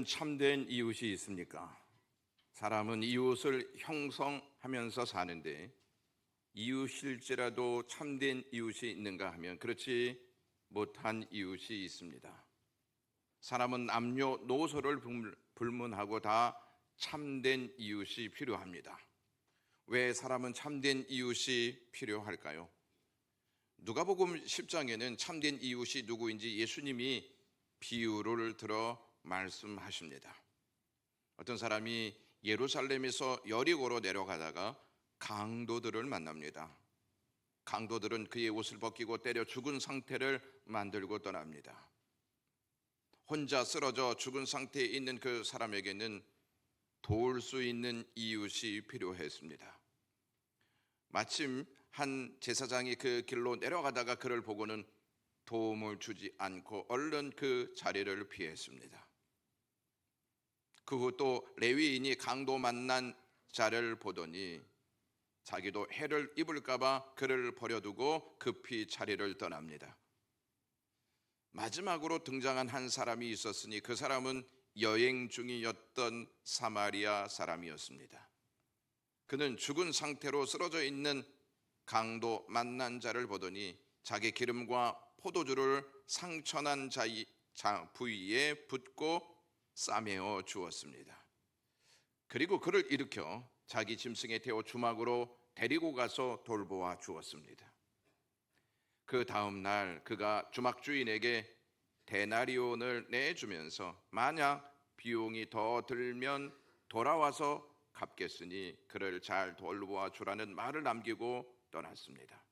참된 이웃이 있습니까? 사람은 이웃을 형성하면서 사는데 이웃일지라도 참된 이웃이 있는가 하면 그렇지 못한 이웃이 있습니다. 사람은 남녀노소를 불문하고 다 참된 이웃이 필요합니다. 왜 사람은 참된 이웃이 필요할까요? 누가복음 10장에는 참된 이웃이 누구인지 예수님이 비유를 들어 말씀하십니다. 어떤 사람이 예루살렘에서 여리고로 내려가다가 강도들을 만납니다. 강도들은 그의 옷을 벗기고 때려 죽은 상태를 만들고 떠납니다. 혼자 쓰러져 죽은 상태에 있는 그 사람에게는 도울 수 있는 이웃이 필요했습니다. 마침 한 제사장이 그 길로 내려가다가 그를 보고는 도움을 주지 않고 얼른 그 자리를 피했습니다. 그 후 또 레위인이 강도 만난 자를 보더니 자기도 해를 입을까 봐 그를 버려두고 급히 자리를 떠납니다. 마지막으로 등장한 한 사람이 있었으니 그 사람은 여행 중이었던 사마리아 사람이었습니다. 그는 죽은 상태로 쓰러져 있는 강도 만난 자를 보더니 자기 기름과 포도주를 상처난 부위에 붓고 싸매어 주었습니다. 그리고 그를 일으켜 자기 짐승에 태워 주막으로 데리고 가서 돌보아 주었습니다. 그 다음 날 그가 주막 주인에게 데나리온을 내주면서 만약 비용이 더 들면 돌아와서 갚겠으니 그를 잘 돌보아 주라는 말을 남기고 떠났습니다.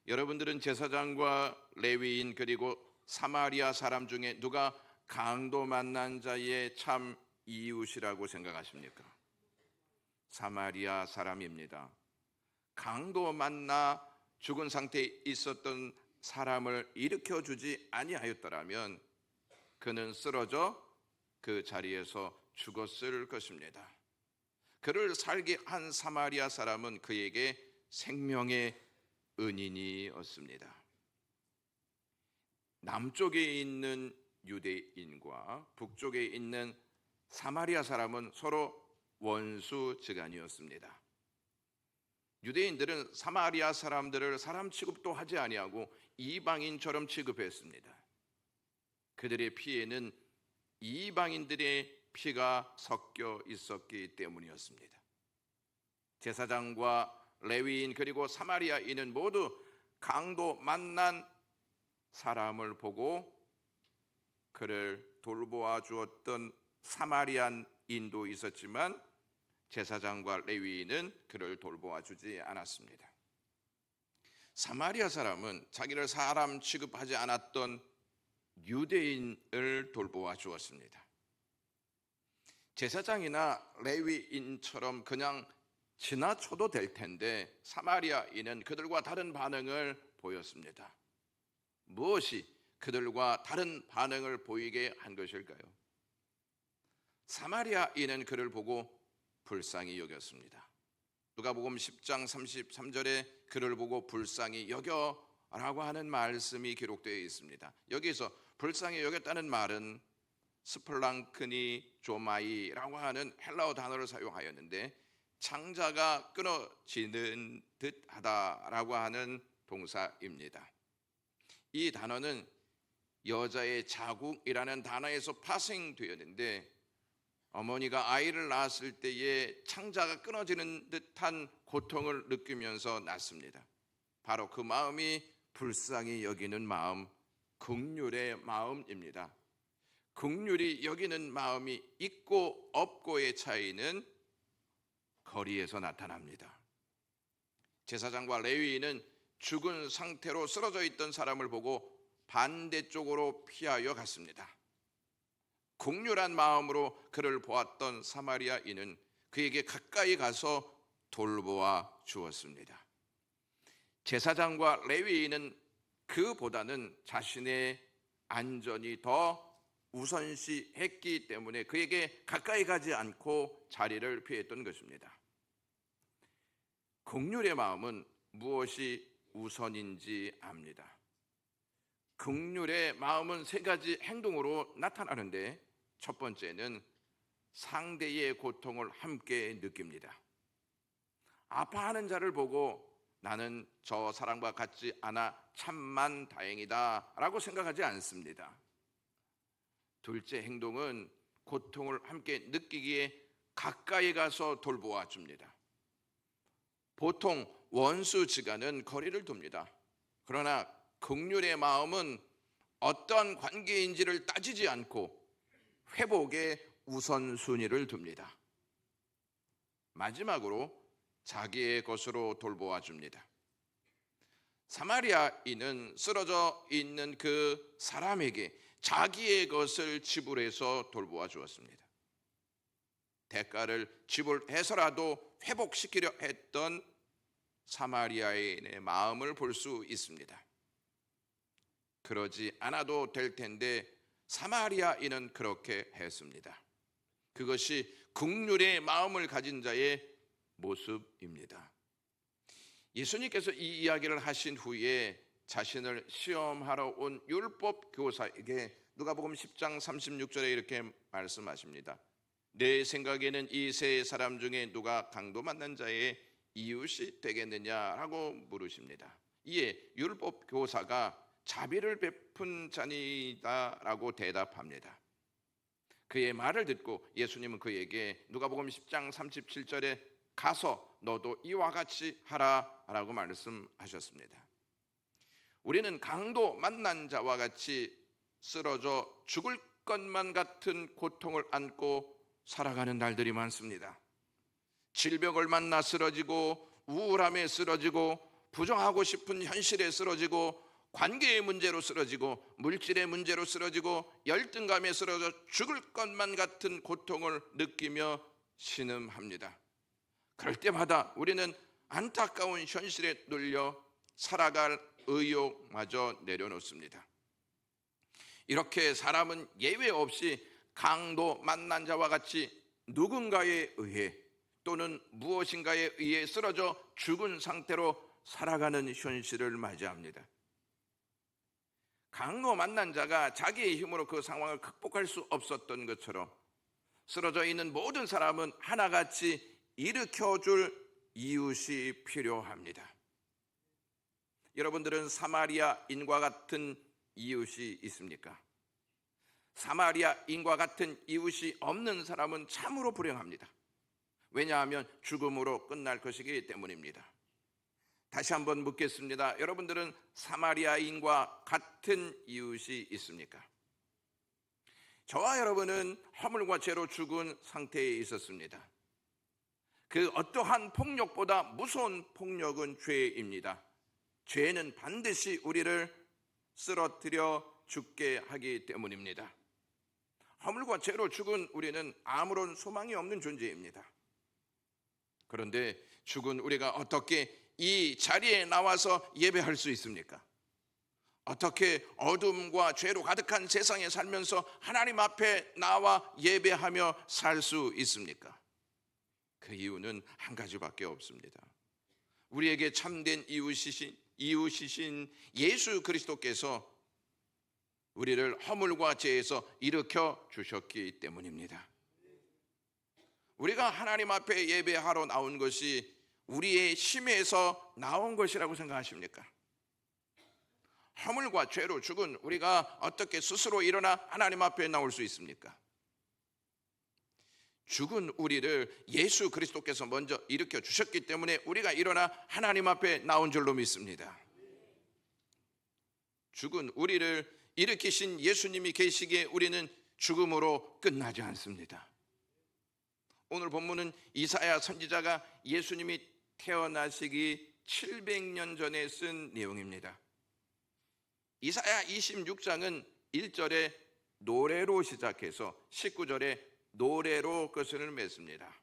여러분들은 제사장과 레위인 그리고 사마리아 사람 중에 누가 강도 만난 자의 참 이웃이라고 생각하십니까? 사마리아 사람입니다. 강도 만나 죽은 상태에 있었던 사람을 일으켜 주지 아니하였더라면 그는 쓰러져 그 자리에서 죽었을 것입니다. 그를 살게 한 사마리아 사람은 그에게 생명의 은인이었습니다. 남쪽에 있는 유대인과 북쪽에 있는 사마리아 사람은 서로 원수지간이었습니다. 유대인들은 사마리아 사람들을 사람 취급도 하지 아니하고 이방인처럼 취급했습니다. 그들의 피에는 이방인들의 피가 섞여 있었기 때문이었습니다. 제사장과 레위인 그리고 사마리아인은 모두 강도 만난 사람을 보고 그를 돌보아 주었던 사마리아인도 있었지만 제사장과 레위인은 그를 돌보아 주지 않았습니다. 사마리아 사람은 자기를 사람 취급하지 않았던 유대인을 돌보아 주었습니다. 제사장이나 레위인처럼 그냥 지나쳐도 될 텐데 사마리아인은 그들과 다른 반응을 보였습니다. 무엇이 그들과 다른 반응을 보이게 한 것일까요? 사마리아인은 그를 보고 불쌍히 여겼습니다. 누가복음 10장 33절에 그를 보고 불쌍히 여겨라고 하는 말씀이 기록되어 있습니다. 여기서 불쌍히 여겼다는 말은 스플랑크니 조마이라고 하는 헬라어 단어를 사용하였는데 창자가 끊어지는 듯 하다라고 하는 동사입니다. 이 단어는 여자의 자궁이라는 단어에서 파생되었는데 어머니가 아이를 낳았을 때에 창자가 끊어지는 듯한 고통을 느끼면서 낳습니다. 바로 그 마음이 불쌍히 여기는 마음, 긍휼의 마음입니다. 긍휼히 여기는 마음이 있고 없고의 차이는 거리에서 나타납니다. 제사장과 레위인은 죽은 상태로 쓰러져 있던 사람을 보고 반대쪽으로 피하여 갔습니다. 긍휼한 마음으로 그를 보았던 사마리아인은 그에게 가까이 가서 돌보아 주었습니다. 제사장과 레위인은 그보다는 자신의 안전이 더 우선시했기 때문에 그에게 가까이 가지 않고 자리를 피했던 것입니다. 긍휼의 마음은 무엇이 우선인지 압니다. 긍휼의 마음은 세 가지 행동으로 나타나는데 첫 번째는 상대의 고통을 함께 느낍니다. 아파하는 자를 보고 나는 저 사람과 같지 않아 참만 다행이다 라고 생각하지 않습니다. 둘째 행동은 고통을 함께 느끼기에 가까이 가서 돌보아 줍니다. 보통 원수지간은 거리를 둡니다. 그러나 긍휼의 마음은 어떤 관계인지를 따지지 않고 회복에 우선순위를 둡니다. 마지막으로 자기의 것으로 돌보아 줍니다. 사마리아인은 쓰러져 있는 그 사람에게 자기의 것을 지불해서 돌보아 주었습니다. 대가를 지불해서라도 회복시키려 했던 사마리아인의 마음을 볼 수 있습니다. 그러지 않아도 될 텐데 사마리아인은 그렇게 했습니다. 그것이 긍휼의 마음을 가진 자의 모습입니다. 예수님께서 이 이야기를 하신 후에 자신을 시험하러 온 율법 교사에게 누가복음 10장 36절에 이렇게 말씀하십니다. 내 생각에는 이 세 사람 중에 누가 강도 만난 자의 이웃이 되겠느냐라고 물으십니다. 이에 율법 교사가 자비를 베푼 자니다라고 대답합니다. 그의 말을 듣고 예수님은 그에게 누가복음 10장 37절에 가서 너도 이와 같이 하라라고 말씀하셨습니다. 우리는 강도 만난 자와 같이 쓰러져 죽을 것만 같은 고통을 안고 살아가는 날들이 많습니다. 질병을 만나 쓰러지고 우울함에 쓰러지고 부정하고 싶은 현실에 쓰러지고 관계의 문제로 쓰러지고 물질의 문제로 쓰러지고 열등감에 쓰러져 죽을 것만 같은 고통을 느끼며 신음합니다. 그럴 때마다 우리는 안타까운 현실에 눌려 살아갈 의욕마저 내려놓습니다. 이렇게 사람은 예외 없이 강도 만난 자와 같이 누군가에 의해 또는 무엇인가에 의해 쓰러져 죽은 상태로 살아가는 현실을 맞이합니다. 강도 만난 자가 자기의 힘으로 그 상황을 극복할 수 없었던 것처럼 쓰러져 있는 모든 사람은 하나같이 일으켜줄 이웃이 필요합니다. 여러분들은 사마리아인과 같은 이웃이 있습니까? 사마리아인과 같은 이웃이 없는 사람은 참으로 불행합니다. 왜냐하면 죽음으로 끝날 것이기 때문입니다. 다시 한번 묻겠습니다. 여러분들은 사마리아인과 같은 이웃이 있습니까? 저와 여러분은 허물과 죄로 죽은 상태에 있었습니다. 그 어떠한 폭력보다 무서운 폭력은 죄입니다. 죄는 반드시 우리를 쓰러뜨려 죽게 하기 때문입니다. 허물과 죄로 죽은 우리는 아무런 소망이 없는 존재입니다. 그런데 죽은 우리가 어떻게 이 자리에 나와서 예배할 수 있습니까? 어떻게 어둠과 죄로 가득한 세상에 살면서 하나님 앞에 나와 예배하며 살 수 있습니까? 그 이유는 한 가지밖에 없습니다. 우리에게 참된 이웃이신 예수 그리스도께서 우리를 허물과 죄에서 일으켜 주셨기 때문입니다. 우리가 하나님 앞에 예배하러 나온 것이 우리의 힘에서 나온 것이라고 생각하십니까? 허물과 죄로 죽은 우리가 어떻게 스스로 일어나 하나님 앞에 나올 수 있습니까? 죽은 우리를 예수 그리스도께서 먼저 일으켜 주셨기 때문에 우리가 일어나 하나님 앞에 나온 줄로 믿습니다. 죽은 우리를 일으키신 예수님이 계시기에 우리는 죽음으로 끝나지 않습니다. 오늘 본문은 이사야 선지자가 예수님이 태어나시기 700년 전에 쓴 내용입니다. 이사야 26장은 1절에 노래로 시작해서 19절에 노래로 끝을 맺습니다.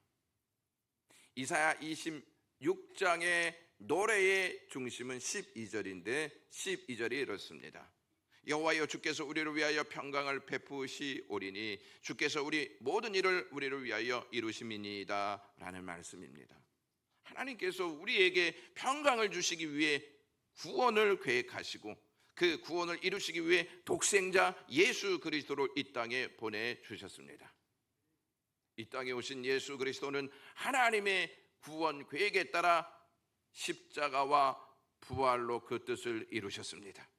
이사야 26장의 노래의 중심은 12절인데 12절이 이렇습니다. 여호와여 주께서 우리를 위하여 평강을 베푸시오리니 주께서 우리 모든 일을 우리를 위하여 이루심이니이다 라는 말씀입니다. 하나님께서 우리에게 평강을 주시기 위해 구원을 계획하시고 그 구원을 이루시기 위해 독생자 예수 그리스도를 이 땅에 보내주셨습니다. 이 땅에 오신 예수 그리스도는 하나님의 구원 계획에 따라 십자가와 부활로 그 뜻을 이루셨습니다.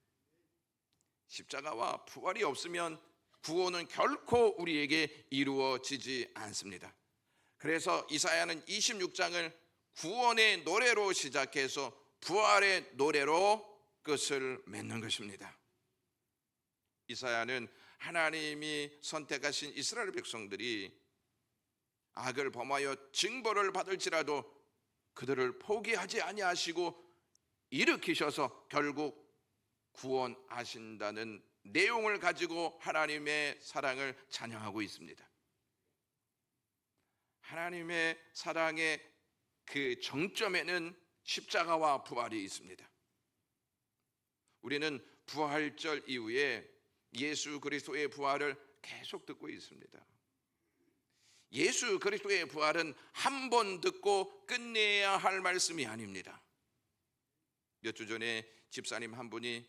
십자가와 부활이 없으면 구원은 결코 우리에게 이루어지지 않습니다. 그래서 이사야는 26장을 구원의 노래로 시작해서 부활의 노래로 끝을 맺는 것입니다. 이사야는 하나님이 선택하신 이스라엘 백성들이 악을 범하여 징벌을 받을지라도 그들을 포기하지 아니하시고 일으키셔서 결국 구원하신다는 내용을 가지고 하나님의 사랑을 찬양하고 있습니다. 하나님의 사랑의 그 정점에는 십자가와 부활이 있습니다. 우리는 부활절 이후에 예수 그리스도의 부활을 계속 듣고 있습니다. 예수 그리스도의 부활은 한 번 듣고 끝내야 할 말씀이 아닙니다. 몇 주 전에 집사님 한 분이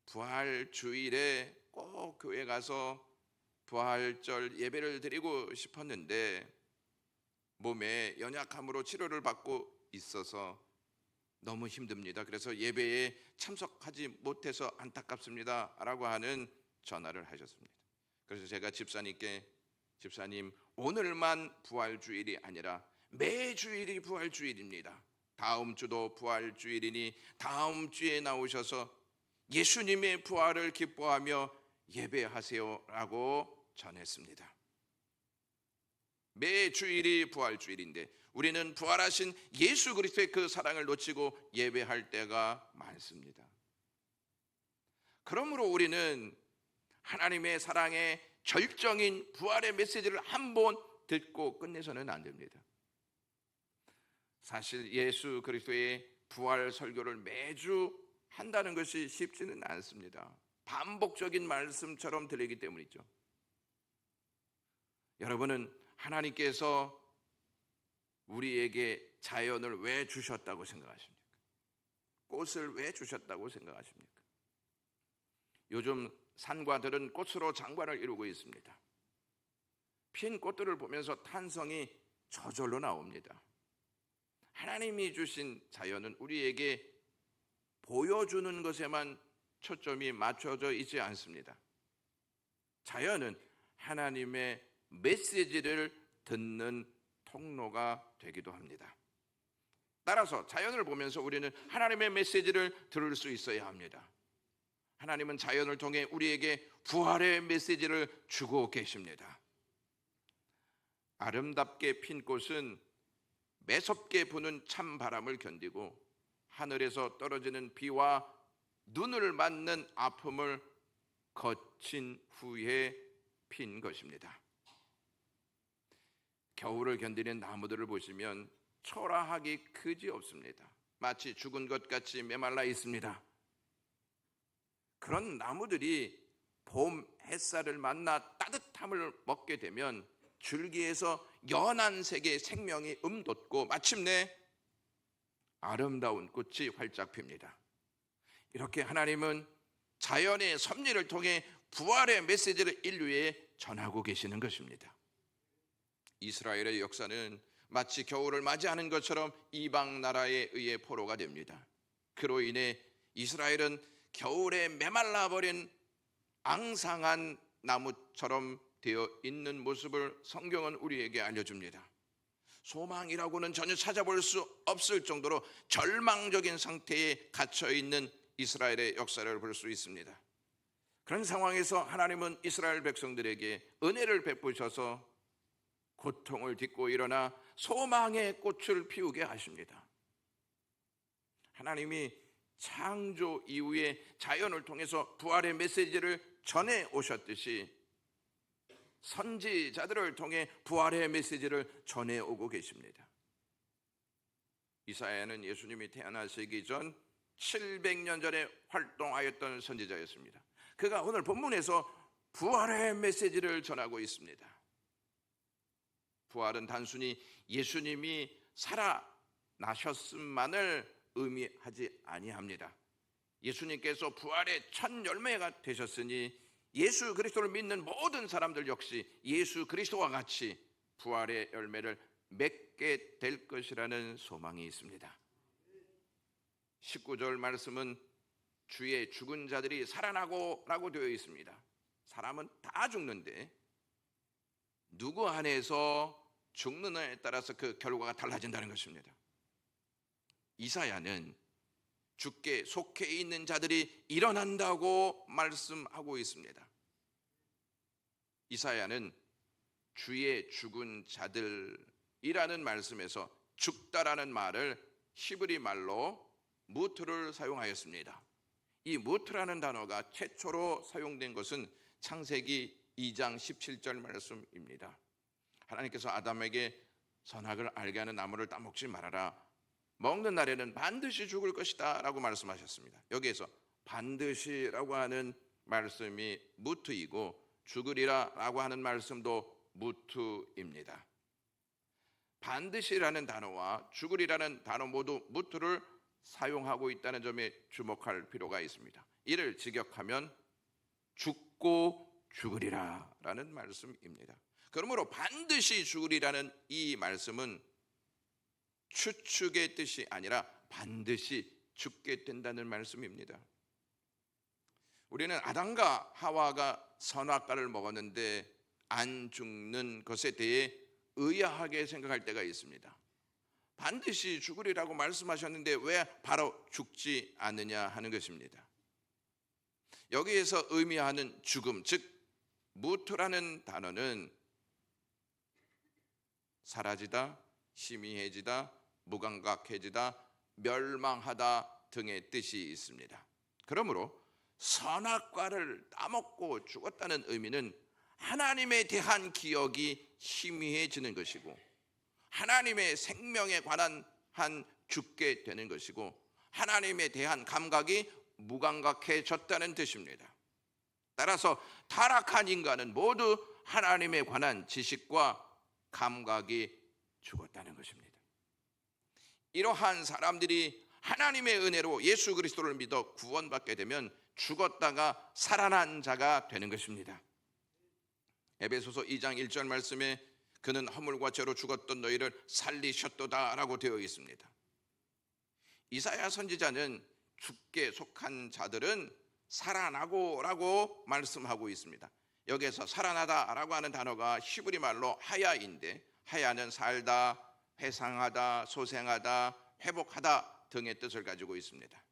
부활 주일에 꼭 교회 가서 부활절 예배를 드리고 싶었는데 몸에 연약함으로 치료를 받고 있어서 너무 힘듭니다. 그래서 예배에 참석하지 못해서 안타깝습니다 라고 하는 전화를 하셨습니다. 그래서 제가 집사님께 집사님, 오늘만 부활주일이 아니라 매주일이 부활주일입니다. 다음 주도 부활주일이니 다음 주에 나오셔서 예수님의 부활을 기뻐하며 예배하세요 라고 전했습니다. 매주일이 부활주일인데 우리는 부활하신 예수 그리스도의 그 사랑을 놓치고 예배할 때가 많습니다. 그러므로 우리는 하나님의 사랑의 절정인 부활의 메시지를 한 번 듣고 끝내서는 안 됩니다. 사실 예수 그리스도의 부활 설교를 매주 한다는 것이 쉽지는 않습니다. 반복적인 말씀처럼 들리기 때문이죠. 여러분은 하나님께서 우리에게 자연을 왜 주셨다고 생각하십니까? 꽃을 왜 주셨다고 생각하십니까? 요즘 산과 들은 꽃으로 장관을 이루고 있습니다. 핀 꽃들을 보면서 탄성이 저절로 나옵니다. 하나님이 주신 자연은 우리에게 보여주는 것에만 초점이 맞춰져 있지 않습니다. 자연은 하나님의 메시지를 듣는 통로가 되기도 합니다. 따라서 자연을 보면서 우리는 하나님의 메시지를 들을 수 있어야 합니다. 하나님은 자연을 통해 우리에게 부활의 메시지를 주고 계십니다. 아름답게 핀 꽃은 매섭게 부는 찬바람을 견디고 하늘에서 떨어지는 비와 눈을 맞는 아픔을 거친 후에 핀 것입니다. 겨울을 견디는 나무들을 보시면 초라하기 그지없습니다. 마치 죽은 것 같이 메말라 있습니다. 그런 나무들이 봄 햇살을 만나 따뜻함을 먹게 되면 줄기에서 연한 색의 생명이 돋고 마침내 아름다운 꽃이 활짝 핍니다. 이렇게 하나님은 자연의 섭리를 통해 부활의 메시지를 인류에 전하고 계시는 것입니다. 이스라엘의 역사는 마치 겨울을 맞이하는 것처럼 이방 나라에 의해 포로가 됩니다. 그로 인해 이스라엘은 겨울에 메말라버린 앙상한 나무처럼 되어 있는 모습을 성경은 우리에게 알려줍니다. 소망이라고는 전혀 찾아볼 수 없을 정도로 절망적인 상태에 갇혀있는 이스라엘의 역사를 볼 수 있습니다. 그런 상황에서 하나님은 이스라엘 백성들에게 은혜를 베푸셔서 고통을 딛고 일어나 소망의 꽃을 피우게 하십니다. 하나님이 창조 이후에 자연을 통해서 부활의 메시지를 전해 오셨듯이 선지자들을 통해 부활의 메시지를 전해 오고 계십니다. 이사야는 예수님이 태어나시기 전 700년 전에 활동하였던 선지자였습니다. 그가 오늘 본문에서 부활의 메시지를 전하고 있습니다. 부활은 단순히 예수님이 살아나셨음만을 의미하지 아니합니다. 예수님께서 부활의 첫 열매가 되셨으니 예수 그리스도를 믿는 모든 사람들 역시 예수 그리스도와 같이 부활의 열매를 맺게 될 것이라는 소망이 있습니다. 19절 말씀은 주의 죽은 자들이 살아나고 라고 되어 있습니다. 사람은 다 죽는데 누구 안에서 죽느냐에 따라서 그 결과가 달라진다는 것입니다. 이사야는 주께 속해 있는 자들이 일어난다고 말씀하고 있습니다. 이사야는 주의 죽은 자들이라는 말씀에서 죽다라는 말을 히브리 말로 무트를 사용하였습니다. 이 무트라는 단어가 최초로 사용된 것은 창세기 2장 17절 말씀입니다. 하나님께서 아담에게 선악을 알게 하는 나무를 따먹지 말아라. 먹는 날에는 반드시 죽을 것이다 라고 말씀하셨습니다. 여기에서 반드시라고 하는 말씀이 무트이고 죽으리라 라고 하는 말씀도 무트입니다. 반드시라는 단어와 죽으리라는 단어 모두 무트를 사용하고 있다는 점에 주목할 필요가 있습니다. 이를 직역하면 죽고 죽으리라 라는 말씀입니다. 그러므로 반드시 죽으리라는 이 말씀은 추측의 뜻이 아니라 반드시 죽게 된다는 말씀입니다. 우리는 아담과 하와가 선악과를 먹었는데 안 죽는 것에 대해 의아하게 생각할 때가 있습니다. 반드시 죽으리라고 말씀하셨는데 왜 바로 죽지 않느냐 하는 것입니다. 여기에서 의미하는 죽음, 즉 무트라는 단어는 사라지다, 희미해지다, 무감각해지다, 멸망하다 등의 뜻이 있습니다. 그러므로 선악과를 따먹고 죽었다는 의미는 하나님에 대한 기억이 희미해지는 것이고 하나님의 생명에 관한 죽게 되는 것이고 하나님에 대한 감각이 무감각해졌다는 뜻입니다. 따라서 타락한 인간은 모두 하나님에 관한 지식과 감각이 죽었다는 것입니다. 이러한 사람들이 하나님의 은혜로 예수 그리스도를 믿어 구원받게 되면 죽었다가 살아난 자가 되는 것입니다. 에베소서 2장 1절 말씀에 그는 허물과 죄로 죽었던 너희를 살리셨도다 라고 되어 있습니다. 이사야 선지자는 죽게 속한 자들은 살아나고 라고 말씀하고 있습니다. 여기에서 살아나다 라고 하는 단어가 히브리 말로 하야인데 하야는 살다, 회상하다, 소생하다, 회복하다 등의 뜻을 가지고 있습니다.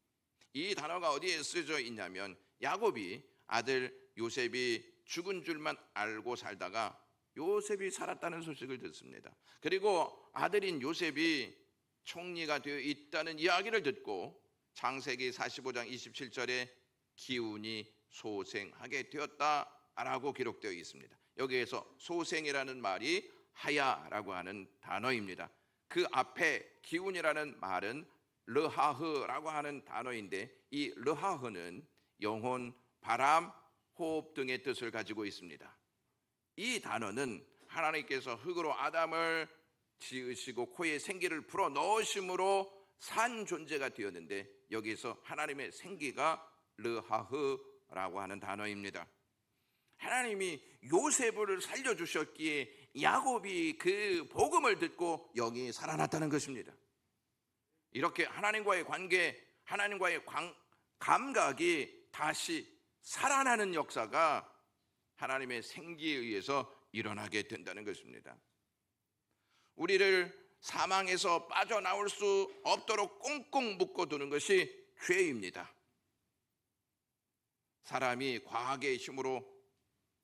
이 단어가 어디에 쓰여져 있냐면 야곱이 아들 요셉이 죽은 줄만 알고 살다가 요셉이 살았다는 소식을 듣습니다. 그리고 아들인 요셉이 총리가 되어 있다는 이야기를 듣고 창세기 45장 27절에 기운이 소생하게 되었다라고 기록되어 있습니다. 여기에서 소생이라는 말이 하야라고 하는 단어입니다. 그 앞에 기운이라는 말은 르하흐라고 하는 단어인데 이 르하흐는 영혼, 바람, 호흡 등의 뜻을 가지고 있습니다. 이 단어는 하나님께서 흙으로 아담을 지으시고 코에 생기를 불어 넣으심으로 산 존재가 되었는데 여기서 하나님의 생기가 르하흐라고 하는 단어입니다. 하나님이 요셉을 살려주셨기에 야곱이 그 복음을 듣고 영이 살아났다는 것입니다. 이렇게 하나님과의 관계, 하나님과의 감각이 다시 살아나는 역사가 하나님의 생기에 의해서 일어나게 된다는 것입니다. 우리를 사망에서 빠져나올 수 없도록 꽁꽁 묶어두는 것이 죄입니다. 사람이 과학의 힘으로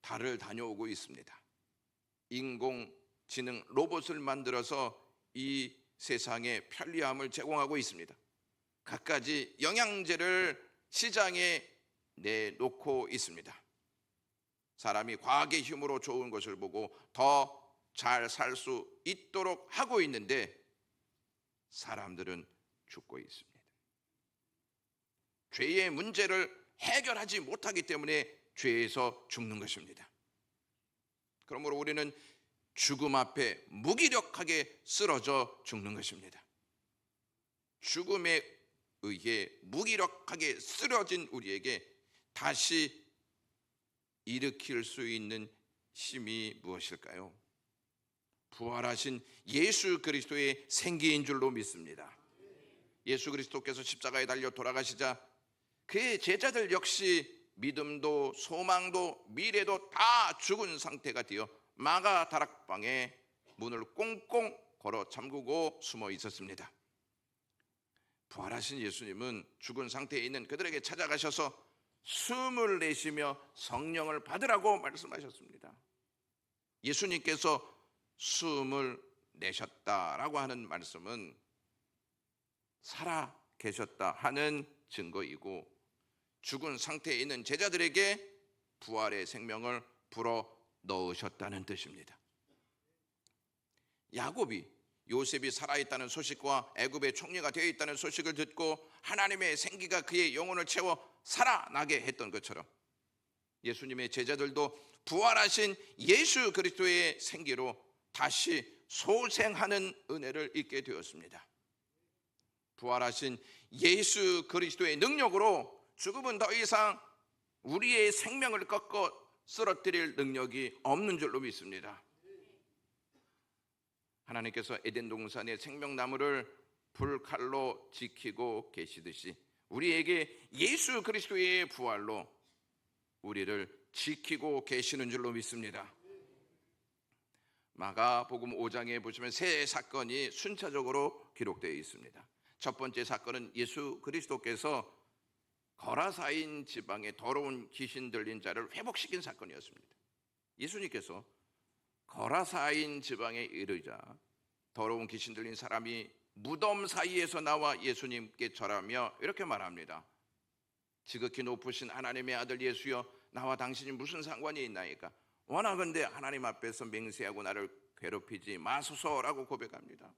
달을 다녀오고 있습니다. 인공지능 로봇을 만들어서 이 세상에 편리함을 제공하고 있습니다. 갖가지 영양제를 시장에 내놓고 있습니다. 사람이 과학의 힘으로 좋은 것을 보고 더 잘 살 수 있도록 하고 있는데 사람들은 죽고 있습니다. 죄의 문제를 해결하지 못하기 때문에 죄에서 죽는 것입니다. 그러므로 우리는 죽음 앞에 무기력하게 쓰러져 죽는 것입니다. 죽음의 의해 무기력하게 쓰러진 우리에게 다시 일으킬 수 있는 힘이 무엇일까요? 부활하신 예수 그리스도의 생기인 줄로 믿습니다. 예수 그리스도께서 십자가에 달려 돌아가시자 그의 제자들 역시 믿음도 소망도 미래도 다 죽은 상태가 되어 마가 다락방에 문을 꽁꽁 걸어 잠그고 숨어 있었습니다. 부활하신 예수님은 죽은 상태에 있는 그들에게 찾아가셔서 숨을 내쉬며 성령을 받으라고 말씀하셨습니다. 예수님께서 숨을 내셨다라고 하는 말씀은 살아 계셨다 하는 증거이고, 죽은 상태에 있는 제자들에게 부활의 생명을 불어 넣으셨다는 뜻입니다. 야곱이 요셉이 살아있다는 소식과 애굽의 총리가 되어 있다는 소식을 듣고 하나님의 생기가 그의 영혼을 채워 살아나게 했던 것처럼 예수님의 제자들도 부활하신 예수 그리스도의 생기로 다시 소생하는 은혜를 잊게 되었습니다. 부활하신 예수 그리스도의 능력으로 죽음은 더 이상 우리의 생명을 꺾어 쓰러뜨릴 능력이 없는 줄로 믿습니다. 하나님께서 에덴 동산의 생명나무를 불칼로 지키고 계시듯이 우리에게 예수 그리스도의 부활로 우리를 지키고 계시는 줄로 믿습니다. 마가복음 5장에 보시면 세 사건이 순차적으로 기록되어 있습니다. 첫 번째 사건은 예수 그리스도께서 거라사인 지방의 더러운 귀신 들린 자를 회복시킨 사건이었습니다. 예수님께서 거라사인 지방에 이르자 더러운 귀신 들린 사람이 무덤 사이에서 나와 예수님께 절하며 이렇게 말합니다. 지극히 높으신 하나님의 아들 예수여, 나와 당신이 무슨 상관이 있나이까? 원하건대 하나님 앞에서 맹세하고 나를 괴롭히지 마소서라고 고백합니다.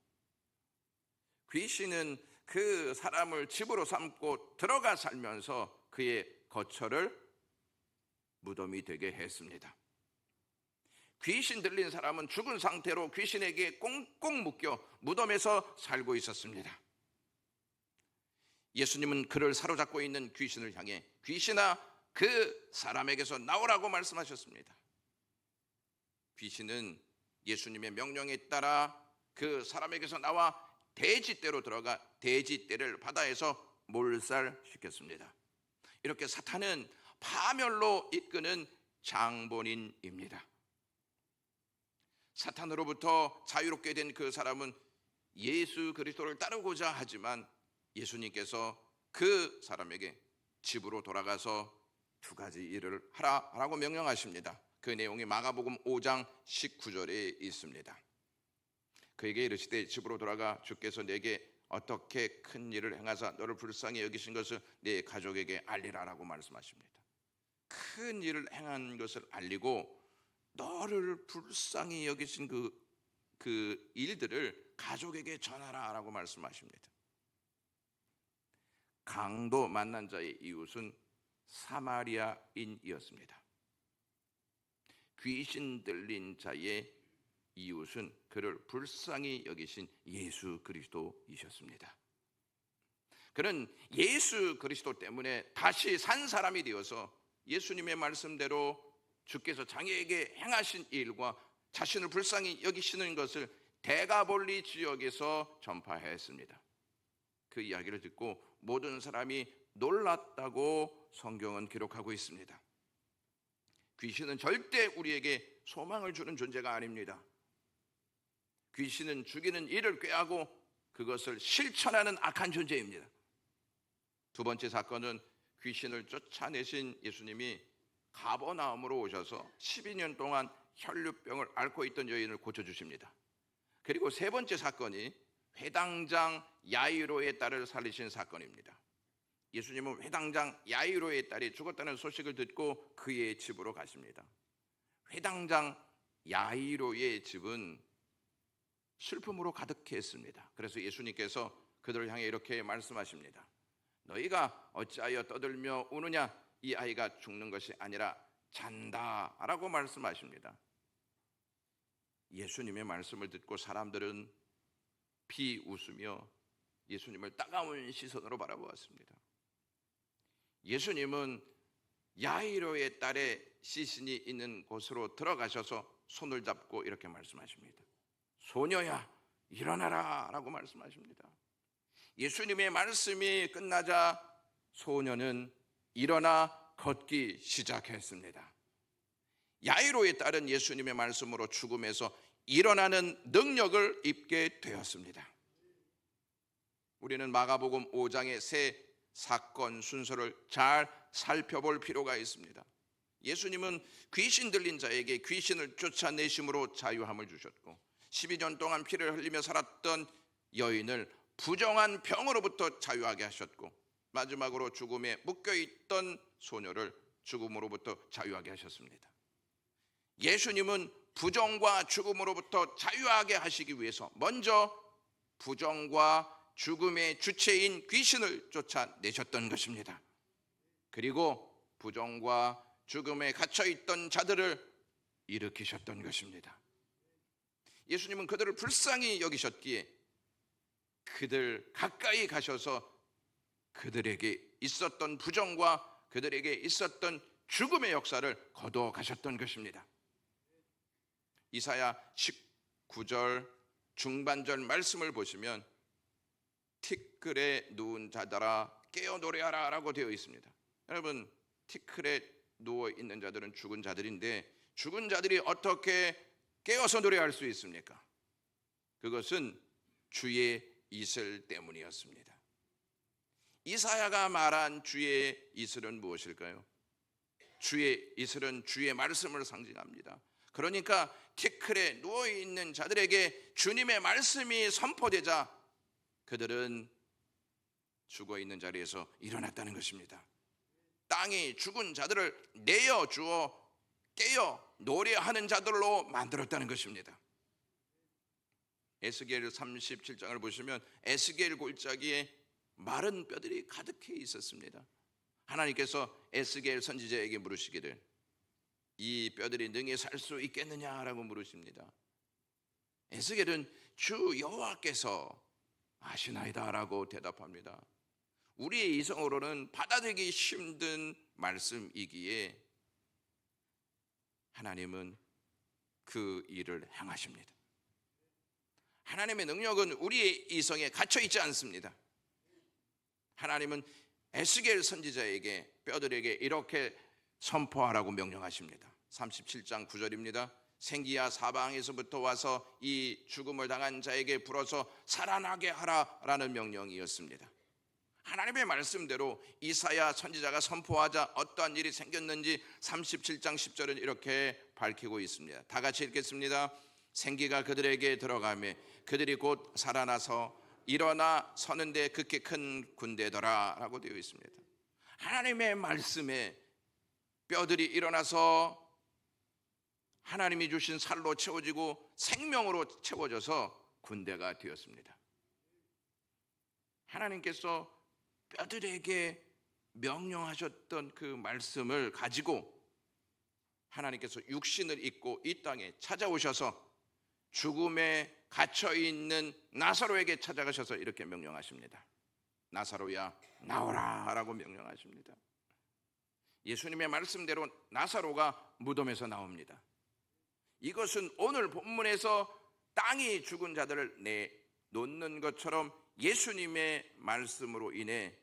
귀신은 그 사람을 집으로 삼고 들어가 살면서 그의 거처를 무덤이 되게 했습니다. 귀신 들린 사람은 죽은 상태로 귀신에게 꽁꽁 묶여 무덤에서 살고 있었습니다. 예수님은 그를 사로잡고 있는 귀신을 향해 귀신아, 그 사람에게서 나오라고 말씀하셨습니다. 귀신은 예수님의 명령에 따라 그 사람에게서 나와 돼지떼로 들어가 돼지떼를 바다에서 몰살시켰습니다. 이렇게 사탄은 파멸로 이끄는 장본인입니다. 사탄으로부터 자유롭게 된 그 사람은 예수 그리스도를 따르고자 하지만 예수님께서 그 사람에게 집으로 돌아가서 두 가지 일을 하라라고 명령하십니다. 그 내용이 마가복음 5장 19절에 있습니다. 그에게 이르시되 집으로 돌아가 주께서 내게 어떻게 큰 일을 행하사 너를 불쌍히 여기신 것을 내 가족에게 알리라라고 말씀하십니다. 큰 일을 행한 것을 알리고 너를 불쌍히 여기신 그 일들을 가족에게 전하라라고 말씀하십니다. 강도 만난 자의 이웃은 사마리아인이었습니다. 귀신 들린 자의 이웃은 그를 불쌍히 여기신 예수 그리스도이셨습니다. 그는 예수 그리스도 때문에 다시 산 사람이 되어서 예수님의 말씀대로 주께서 장애에게 행하신 일과 자신을 불쌍히 여기시는 것을 대가볼리 지역에서 전파했습니다. 그 이야기를 듣고 모든 사람이 놀랐다고 성경은 기록하고 있습니다. 귀신은 절대 우리에게 소망을 주는 존재가 아닙니다. 귀신은 죽이는 일을 꾀하고 그것을 실천하는 악한 존재입니다. 두 번째 사건은 귀신을 쫓아내신 예수님이 가버나움으로 오셔서 12년 동안 혈류병을 앓고 있던 여인을 고쳐주십니다. 그리고 세 번째 사건이 회당장 야이로의 딸을 살리신 사건입니다. 예수님은 회당장 야이로의 딸이 죽었다는 소식을 듣고 그의 집으로 가십니다. 회당장 야이로의 집은 슬픔으로 가득했습니다. 그래서 예수님께서 그들을 향해 이렇게 말씀하십니다. 너희가 어찌하여 떠들며 우느냐? 이 아이가 죽는 것이 아니라 잔다라고 말씀하십니다. 예수님의 말씀을 듣고 사람들은 비웃으며 예수님을 따가운 시선으로 바라보았습니다. 예수님은 야이로의 딸의 시신이 있는 곳으로 들어가셔서 손을 잡고 이렇게 말씀하십니다. 소녀야, 일어나라 라고 말씀하십니다. 예수님의 말씀이 끝나자 소녀는 일어나 걷기 시작했습니다. 야이로에 따른 예수님의 말씀으로 죽음에서 일어나는 능력을 입게 되었습니다. 우리는 마가복음 5장의 세 사건 순서를 잘 살펴볼 필요가 있습니다. 예수님은 귀신 들린 자에게 귀신을 쫓아내심으로 자유함을 주셨고 12년 동안 피를 흘리며 살았던 여인을 부정한 병으로부터 자유하게 하셨고 마지막으로 죽음에 묶여있던 소녀를 죽음으로부터 자유하게 하셨습니다. 예수님은 부정과 죽음으로부터 자유하게 하시기 위해서 먼저 부정과 죽음의 주체인 귀신을 쫓아내셨던 것입니다. 그리고 부정과 죽음에 갇혀있던 자들을 일으키셨던 것입니다. 예수님은 그들을 불쌍히 여기셨기에 그들 가까이 가셔서 그들에게 있었던 부정과 그들에게 있었던 죽음의 역사를 거두어 가셨던 것입니다. 이사야 19절 중반절 말씀을 보시면 티끌에 누운 자들아 깨어 노래하라 라고 되어 있습니다. 여러분, 티끌에 누워있는 자들은 죽은 자들인데 죽은 자들이 어떻게 깨어서 노래할 수 있습니까? 그것은 주의 이슬 때문이었습니다. 이사야가 말한 주의 이슬은 무엇일까요? 주의 이슬은 주의 말씀을 상징합니다. 그러니까 티끌에 누워있는 자들에게 주님의 말씀이 선포되자 그들은 죽어있는 자리에서 일어났다는 것입니다. 땅이 죽은 자들을 내어주어 깨어 노래하는 자들로 만들었다는 것입니다. 에스겔 37장을 보시면 에스겔 골짜기에 마른 뼈들이 가득해 있었습니다. 하나님께서 에스겔 선지자에게 물으시기를 이 뼈들이 능히 살 수 있겠느냐라고 물으십니다. 에스겔은 주 여호와께서 아시나이다 라고 대답합니다. 우리의 이성으로는 받아들이기 힘든 말씀이기에 하나님은 그 일을 행하십니다. 하나님의 능력은 우리의 이성에 갇혀 있지 않습니다. 하나님은 에스겔 선지자에게 뼈들에게 이렇게 선포하라고 명령하십니다. 37장 9절입니다. 생기야 사방에서부터 와서 이 죽음을 당한 자에게 불어서 살아나게 하라라는 명령이었습니다. 하나님의 말씀대로 이사야 선지자가 선포하자 어떠한 일이 생겼는지 37장 10절은 이렇게 밝히고 있습니다. 다 같이 읽겠습니다. 생기가 그들에게 들어가매 그들이 곧 살아나서 일어나 서는데 극히 큰 군대더라 라고 되어 있습니다. 하나님의 말씀에 뼈들이 일어나서 하나님이 주신 살로 채워지고 생명으로 채워져서 군대가 되었습니다. 하나님께서 뼈들에게 명령하셨던 그 말씀을 가지고 하나님께서 육신을 입고 이 땅에 찾아오셔서 죽음에 갇혀있는 나사로에게 찾아가셔서 이렇게 명령하십니다. 나사로야 나오라 라고 명령하십니다. 예수님의 말씀대로 나사로가 무덤에서 나옵니다. 이것은 오늘 본문에서 땅이 죽은 자들을 내놓는 것처럼 예수님의 말씀으로 인해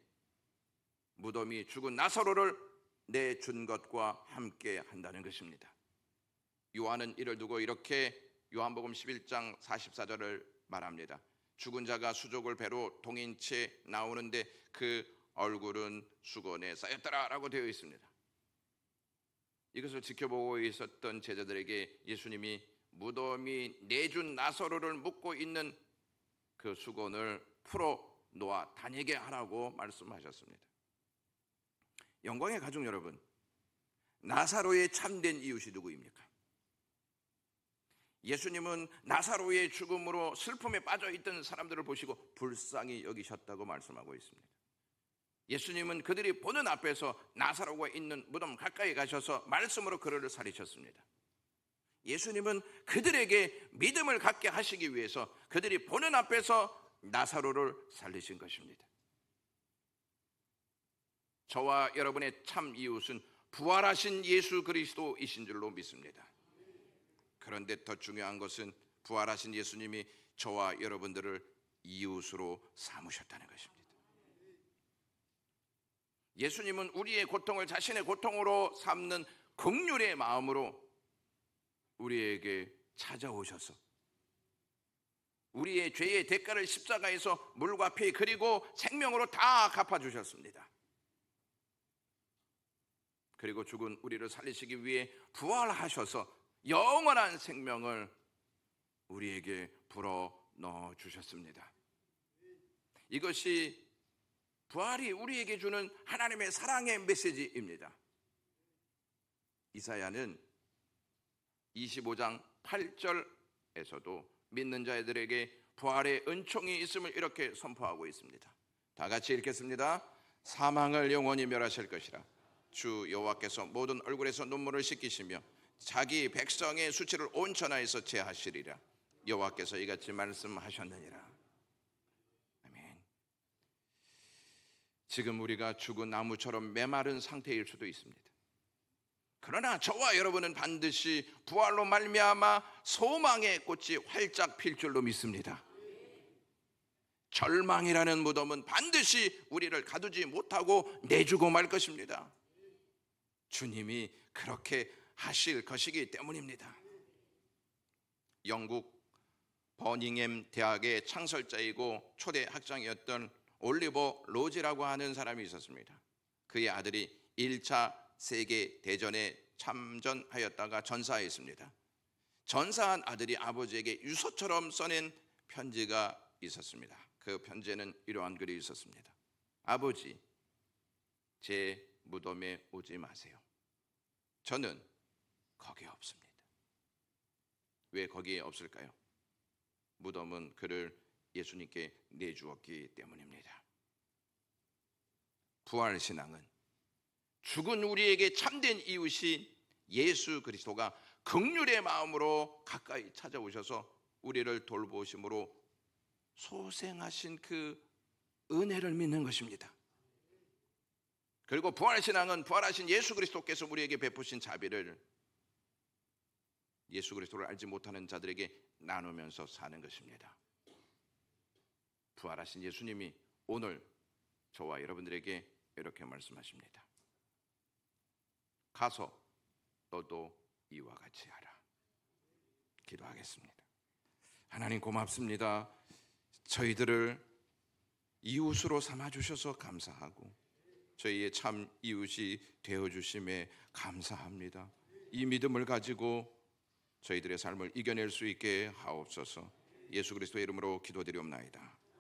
무덤이 죽은 나사로를 내준 것과 함께 한다는 것입니다. 요한은 이를 두고 이렇게 요한복음 11장 44절을 말합니다. 죽은 자가 수족을 배로 동인 채 나오는데 그 얼굴은 수건에 쌓였더라 라고 되어 있습니다. 이것을 지켜보고 있었던 제자들에게 예수님이 무덤이 내준 나사로를 묶고 있는 그 수건을 풀어 놓아 다니게 하라고 말씀하셨습니다. 영광의 가족 여러분, 나사로의 참된 이웃이 누구입니까? 예수님은 나사로의 죽음으로 슬픔에 빠져있던 사람들을 보시고 불쌍히 여기셨다고 말씀하고 있습니다. 예수님은 그들이 보는 앞에서 나사로가 있는 무덤 가까이 가셔서 말씀으로 그를 살리셨습니다. 예수님은 그들에게 믿음을 갖게 하시기 위해서 그들이 보는 앞에서 나사로를 살리신 것입니다. 저와 여러분의 참 이웃은 부활하신 예수 그리스도이신 줄로 믿습니다. 그런데 더 중요한 것은 부활하신 예수님이 저와 여러분들을 이웃으로 삼으셨다는 것입니다. 예수님은 우리의 고통을 자신의 고통으로 삼는 긍휼의 마음으로 우리에게 찾아오셔서 우리의 죄의 대가를 십자가에서 물과 피 그리고 생명으로 다 갚아주셨습니다. 그리고 죽은 우리를 살리시기 위해 부활하셔서 영원한 생명을 우리에게 불어넣어 주셨습니다. 이것이 부활이 우리에게 주는 하나님의 사랑의 메시지입니다. 이사야는 25장 8절에서도 믿는 자들에게 부활의 은총이 있음을 이렇게 선포하고 있습니다. 다 같이 읽겠습니다. 사망을 영원히 멸하실 것이라. 주 여호와께서 모든 얼굴에서 눈물을 씻기시며 자기 백성의 수치를 온 천하에서 제하시리라. 여호와께서 이같이 말씀하셨느니라. 아멘. 지금 우리가 죽은 나무처럼 메마른 상태일 수도 있습니다. 그러나 저와 여러분은 반드시 부활로 말미암아 소망의 꽃이 활짝 필 줄로 믿습니다. 절망이라는 무덤은 반드시 우리를 가두지 못하고 내주고 말 것입니다. 주님이 그렇게 하실 것이기 때문입니다. 영국 버닝엄 대학의 창설자이고 초대 학장이었던 올리버 로지라고 하는 사람이 있었습니다. 그의 아들이 1차 세계 대전에 참전하였다가 전사했습니다. 전사한 아들이 아버지에게 유서처럼 써낸 편지가 있었습니다. 그 편지에는 이러한 글이 있었습니다. 아버지, 제 무덤에 오지 마세요. 저는 거기에 없습니다. 왜 거기에 없을까요? 무덤은 그를 예수님께 내주었기 때문입니다. 부활신앙은 죽은 우리에게 참된 이웃인 예수 그리스도가 긍휼의 마음으로 가까이 찾아오셔서 우리를 돌보심으로 소생하신 그 은혜를 믿는 것입니다. 그리고 부활신앙은 부활하신 예수 그리스도께서 우리에게 베푸신 자비를 예수 그리스도를 알지 못하는 자들에게 나누면서 사는 것입니다. 부활하신 예수님이 오늘 저와 여러분들에게 이렇게 말씀하십니다. 가서 너도 이와 같이 하라. 기도하겠습니다. 하나님 고맙습니다. 저희들을 이웃으로 삼아주셔서 감사하고 저희의 참 이웃이 되어주심에 감사합니다. 이 믿음을 가지고 저희들의 삶을 이겨낼 수 있게 하옵소서. 예수 그리스도의 이름으로 기도드리옵나이다.